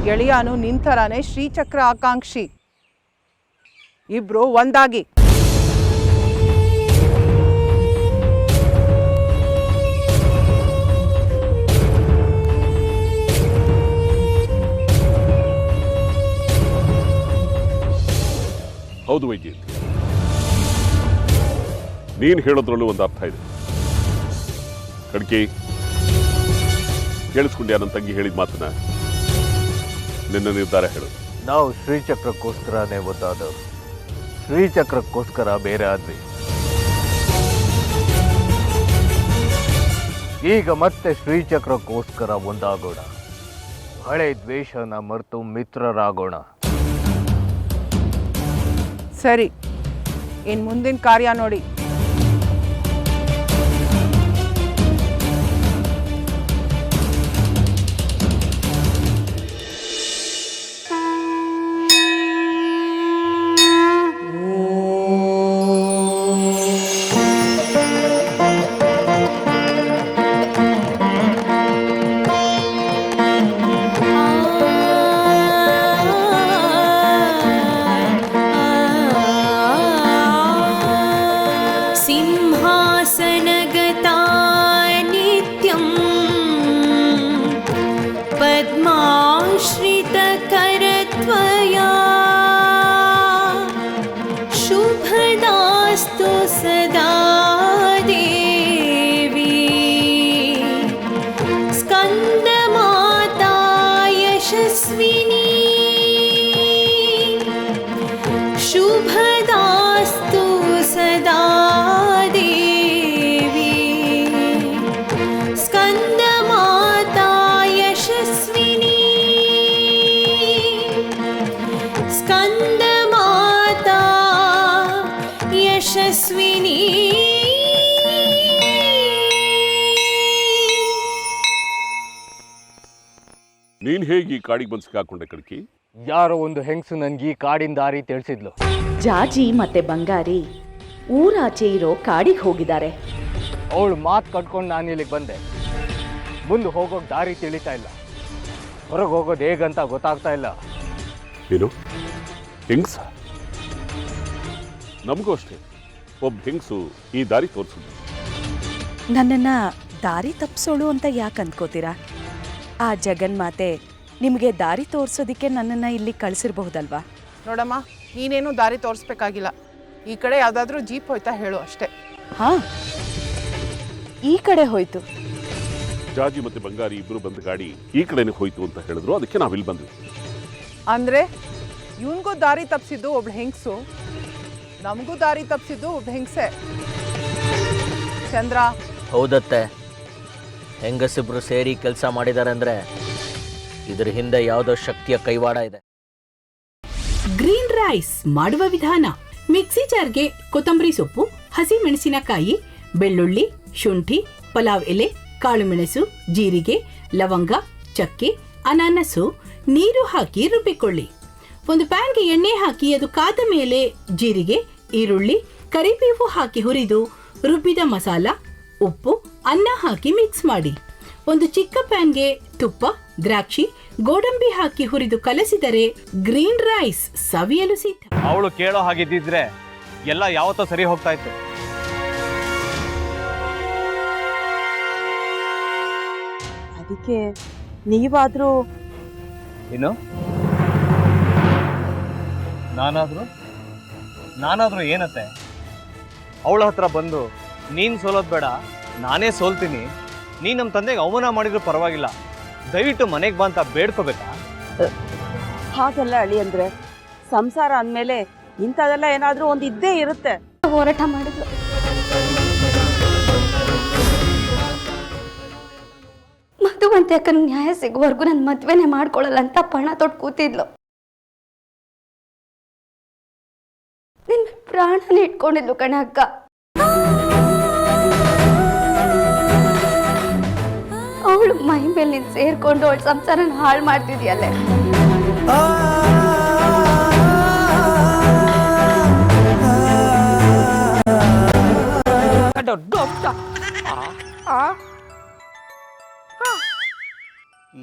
ಗೆಳೆಯನು ನಿಂತರಾನೆ ಶ್ರೀಚಕ್ರ ಆಕಾಂಕ್ಷಿ. ಇಬ್ರು ಒಂದಾಗಿ. ಹೌದು ವೈದ್ಯ, ನೀನು ಹೇಳೋದ್ರಲ್ಲೂ ಒಂದು ಅರ್ಥ ಇದೆ. ಕಡ್ಕಿ, ಕೇಳಿಸ್ಕೊಂಡ್ಯಾ ನನ್ನ ತಂಗಿ ಹೇಳಿದ ಮಾತನ್ನ? ನಿನ್ನ ನಿರ್ಧಾರ ಹೇಳು. ನಾವು ಶ್ರೀಚಕ್ರಕ್ಕೋಸ್ಕರನೇ ಒದ್ದಾದವು, ಶ್ರೀಚಕ್ರಕ್ಕೋಸ್ಕರ ಬೇರೆ ಆದ್ವಿ. ಈಗ ಮತ್ತೆ ಶ್ರೀಚಕ್ರಕ್ಕೋಸ್ಕರ ಒಂದಾಗೋಣ, ಹಳೆ ದ್ವೇಷನ ಮರೆತು ಮಿತ್ರರಾಗೋಣ. ಸರಿ, ಇನ್ನು ಮುಂದಿನ ಕಾರ್ಯ ನೋಡಿ. सिंहासनगता नित्यं पद्माश्रितकरत्वया शुभदास्तु सदा देवी स्कन्दमाता यशस्विनी शुभदास्तु सदा स्कन्दमाता यशस्विनी. ನೀನ್ ಹೇಗೆ ಈ ಕಾಡಿಗೆ ಬಂದು ಸಿಕ್ಕಾಕೊಂಡೆ ಕಡ್ಕಿ? ಯಾರೋ ಒಂದು ಹೆಂಗಸು ನನ್ಗೆ ಈ ಕಾಡಿನ ದಾರಿ ತಿಳಿಸಿದ್ಲು. ಜಾಜಿ ಮತ್ತೆ ಬಂಗಾರಿ ಊರಾಚೆ ಇರೋ ಕಾಡಿಗೆ ಹೋಗಿದ್ದಾರೆ. ಅವಳು ಮಾತು ಕಟ್ಕೊಂಡು ನಾನು ಇಲ್ಲಿಗೆ ಬಂದೆ. ಮುಂದೆ ಹೋಗೋಕೆ ದಾರಿ ತಿಳಿತಾ ಇಲ್ಲ, ಹೊರಗೆ ಹೋಗೋದು ಹೇಗಂತ ಗೊತ್ತಾಗ್ತಾ ಇಲ್ಲ. ಏನು ಹೆಂಗ್ಸ? ನಮಗೂ ಅಷ್ಟೇ ಒಬ್ಬ ಹೆಂಗಸು ಈ ದಾರಿ ತೋರಿಸಿದ್ರು. ನನ್ನನ್ನು ದಾರಿ ತಪ್ಪಿಸೋಳು ಅಂತ ಯಾಕೆ ಅಂದ್ಕೋತೀರಾ? ಆ ಜಗನ್ಮಾತೆ ನಿಮಗೆ ದಾರಿ ತೋರಿಸೋದಕ್ಕೆ ನನ್ನನ್ನು ಇಲ್ಲಿ ಕಳಿಸಿರಬಹುದಲ್ವಾ? ನೋಡಮ್ಮ, ನೀನೇನು ದಾರಿ ತೋರಿಸ್ಬೇಕಾಗಿಲ್ಲ. ಈ ಕಡೆ ಯಾವುದಾದ್ರೂ ಜೀಪ್ ಹೋಯ್ತಾ ಹೇಳು ಅಷ್ಟೇ. ಹಾಂ, ಈ ಕಡೆ ಹೋಯ್ತು. ಜಾಜಿ ಮತ್ತೆ ಬಂಗಾರಿ ಇಬ್ರು ಬಂದ ಗಾಡಿ ಈ ಕಡೆನೇ ಹೋಯ್ತು ಅಂತ ಹೇಳಿದ್ರು, ಅದಕ್ಕೆ ನಾವಿಲ್ಲಿ ಬಂದ್ವಿ. ಅಂದರೆ ಇವನಿಗೂ ದಾರಿ ತಪ್ಪಿಸಿದ್ದು ಒಬ್ಳು ಹೆಂಗಸು, ನಮಗೂ ದಾರಿ ತಪ್ಪಿಸಿದ್ದು ಒಬ್ಬ ಹೆಂಗಸೆ. ಚಂದ್ರ, ಹೌದತ್ತೆ, ಹೆಂಗಸಿಬ್ರು ಸೇರಿ ಕೆಲಸ ಮಾಡಿದ್ದಾರೆ ಅಂದರೆ ಇದ್ರ ಹಿಂದೆ ಯಾವುದೋ ಶಕ್ತಿಯ ಕೈವಾಡ ಇದೆ. ಗ್ರೀನ್ ರೈಸ್ ಮಾಡುವ ವಿಧಾನ: ಮಿಕ್ಸಿ ಜಾರ್ಗೆ ಕೊತ್ತಂಬರಿ ಸೊಪ್ಪು, ಹಸಿ ಮೆಣಸಿನಕಾಯಿ, ಬೆಳ್ಳುಳ್ಳಿ, ಶುಂಠಿ, ಪಲಾವ್ ಎಲೆ, ಕಾಳುಮೆಣಸು, ಜೀರಿಗೆ, ಲವಂಗ, ಚಕ್ಕೆ, ಅನಾನಸು, ನೀರು ಹಾಕಿ ರುಬ್ಬಿಕೊಳ್ಳಿ. ಒಂದು ಪ್ಯಾನ್ಗೆ ಎಣ್ಣೆ ಹಾಕಿ ಅದು ಕಾದ ಮೇಲೆ ಜೀರಿಗೆ, ಈರುಳ್ಳಿ, ಕರಿಬೇವು ಹಾಕಿ ಹುರಿದು ರುಬ್ಬಿದ ಮಸಾಲ, ಉಪ್ಪು, ಅನ್ನ ಹಾಕಿ ಮಿಕ್ಸ್ ಮಾಡಿ. ಒಂದು ಚಿಕ್ಕ ಪ್ಯಾನ್ಗೆ ತುಪ್ಪ, ದ್ರಾಕ್ಷಿ, ಗೋಡಂಬಿ ಹಾಕಿ ಹುರಿದು ಕಲಸಿದರೆ ಗ್ರೀನ್ ರೈಸ್ ಸವಿಯಲು ಸಿದ್ಧ. ಅವಳು ಕೇಳೋ ಹಾಗಿದ್ದಿದ್ರೆ ಎಲ್ಲ ಯಾವತ್ತೋ ಸರಿ ಹೋಗ್ತಾ ಇತ್ತು. ಅದಕ್ಕೆ ನೀವಾದರೂ ಏನು? ನಾನಾದ್ರೂ ಏನತ್ತೆ? ಅವಳ ಹತ್ರ ಬಂದು ನೀನು ಸೋಲೋದು ಬೇಡ, ನಾನೇ ಸೋಲ್ತೀನಿ, ನೀನು ನಮ್ಮ ತಂದೆಗೆ ಅವಮಾನ ಮಾಡಿದ್ರು ಪರವಾಗಿಲ್ಲ, ದಯವಿಟ್ಟು ಮನೆಗೆ ಬಾ ಅಂತ ಬೇಡ್ಕೋಬೇಕಾ? ಹಾಗೆಲ್ಲ ಅಳಿ ಅಂದ್ರೆ ಸಂಸಾರ ಅಂದಮೇಲೆ ಇಂಥದೆಲ್ಲ ಏನಾದರೂ ಒಂದು ಇದ್ದೇ ಇರುತ್ತೆ. ಹೋರಾಟ ಮಾಡಿದ್ರು. ಮಧುವಂತೆ ಅಕ್ಕನ ನ್ಯಾಯ ಸಿಗುವವರೆಗೂ ನನ್ನ ಮದ್ವೆನೇ ಮಾಡ್ಕೊಳ್ಳಲ್ಲ ಅಂತ ಪಣ ತೊಟ್ಟು ಕೂತಿದ್ಲು. ನಿನ್ನ ಪ್ರಾಣನ ಇಟ್ಕೊಂಡಿದ್ಲು ಕಣ ಅಕ್ಕ. ಅವಳು ಮೈ ಮೇಲೆ ನೀನು ಸೇರ್ಕೊಂಡು ಅವಳ ಸಂಸಾರನ ಹಾಳು ಮಾಡ್ತಿದ್ಯಲ್ಲೇ.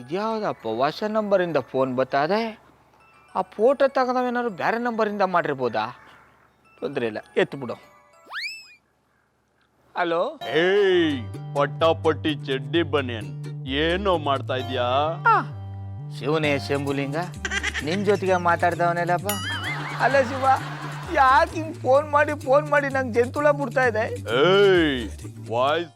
ಇದ್ಯಾವುದಪ್ಪ ಹೊಸ ನಂಬರಿಂದ ಫೋನ್ ಬತ್ತದೆ. ಆ ಫೋಟೋ ತಗೊಂಡವೇನಾದ್ರು ಬೇರೆ ನಂಬರಿಂದ ಮಾಡಿರ್ಬೋದಾ? ತೊಂದರೆ ಇಲ್ಲ, ಎತ್ತು ಬಿಡು. ಹಲೋ, ಏಯ್ ಪಟ್ಟಾಪಟ್ಟಿ ಚಡ್ಡಿ ಬನಿಯನ್, ಏನೋ ಮಾಡ್ತಾ ಇದ್ಯಾ? ಶಿವನೇ ಶಂಭುಲಿಂಗ, ನಿನ್ನ ಜೊತೆಗೆ ಮಾತಾಡ್ದವನೇಲಪ್ಪ. ಅಲ್ಲ ಶಿವ, ಯಾಕೆ ಹಿಂಗೆ ಫೋನ್ ಮಾಡಿ ನಂಗೆ ಜಂತುಳ ಬಿಡ್ತಾ ಇದೆ? ಏಯ್ ವಾಯ್ಸ್